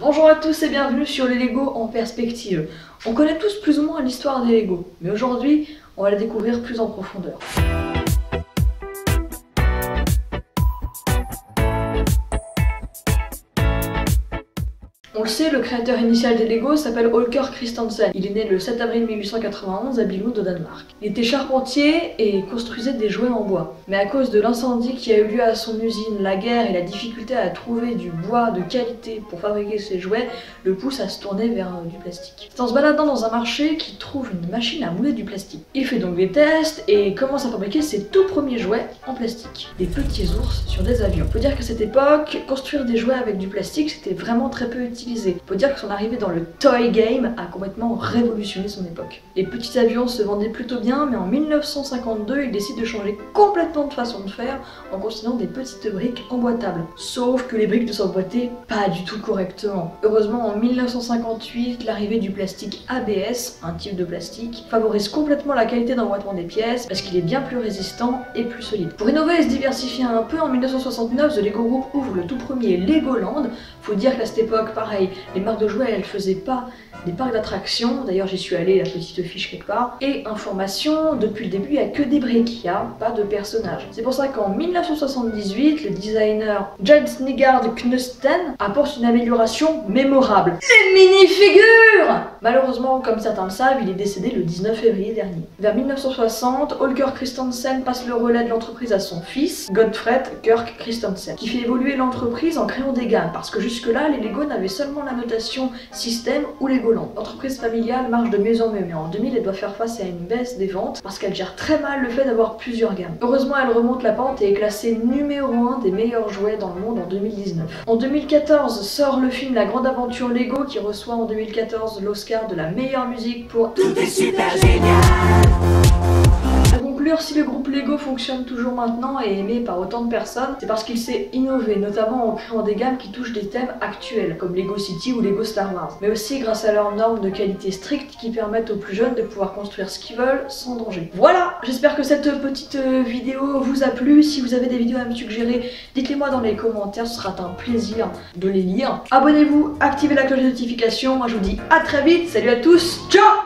Bonjour à tous et bienvenue sur les Lego en perspective. On connaît tous plus ou moins l'histoire des Lego, mais aujourd'hui, on va la découvrir plus en profondeur. On le sait, le créateur initial des Lego s'appelle Holger Christensen. Il est né le 7 avril 1891 à Billund au Danemark. Il était charpentier et construisait des jouets en bois. Mais à cause de l'incendie qui a eu lieu à son usine, la guerre et la difficulté à trouver du bois de qualité pour fabriquer ses jouets le poussent à se tourner vers du plastique. C'est en se baladant dans un marché qu'il trouve une machine à mouler du plastique. Il fait donc des tests et commence à fabriquer ses tout premiers jouets en plastique. Des petits ours sur des avions. Faut dire qu'à cette époque, construire des jouets avec du plastique c'était vraiment très peu utilisé. Faut dire que son arrivée dans le toy game a complètement révolutionné son époque. Les petits avions se vendaient plutôt bien, mais en 1952, il décide de changer complètement de façon de faire en construisant des petites briques emboîtables. Sauf que les briques ne s'emboîtaient pas du tout correctement. Heureusement, en 1958, l'arrivée du plastique ABS, un type de plastique, favorise complètement la qualité d'emboîtement des pièces parce qu'il est bien plus résistant et plus solide. Pour innover et se diversifier un peu, en 1969, The Lego Group ouvre le tout premier Legoland. Faut dire qu'à cette époque, pareil, les marques de jouets, elles faisaient pas des parcs d'attractions, d'ailleurs j'y suis allée, la petite fiche quelque part, et information, depuis le début il n'y a que des briques, il n'y a pas de personnages. C'est pour ça qu'en 1978, le designer Jens Nygard Knudsen apporte une amélioration mémorable. Les minifigures! Malheureusement, comme certains le savent, il est décédé le 19 février dernier. Vers 1960, Holger Christensen passe le relais de l'entreprise à son fils, Gottfred Kirk Christensen, qui fait évoluer l'entreprise en créant des gammes, parce que jusque-là, les Lego n'avaient seulement la notation système ou Legoland. L'entreprise familiale marche de mieux en mieux, mais en 2000, elle doit faire face à une baisse des ventes parce qu'elle gère très mal le fait d'avoir plusieurs gammes. Heureusement, elle remonte la pente et est classée numéro 1 des meilleurs jouets dans le monde en 2019. En 2014, sort le film La Grande Aventure Lego qui reçoit en 2014 l'Oscar de la meilleure musique pour Tout est super génial. Pour conclure, si le groupe Lego fonctionne toujours maintenant et est aimé par autant de personnes, c'est parce qu'il s'est innové, notamment en créant des gammes qui touchent des thèmes actuels, comme Lego City ou Lego Star Wars, mais aussi grâce à leurs normes de qualité strictes qui permettent aux plus jeunes de pouvoir construire ce qu'ils veulent sans danger. Voilà, j'espère que cette petite vidéo vous a plu. Si vous avez des vidéos à me suggérer, dites-les moi dans les commentaires, ce sera un plaisir de les lire. Abonnez-vous, activez la cloche de notification, moi je vous dis à très vite, salut à tous, ciao!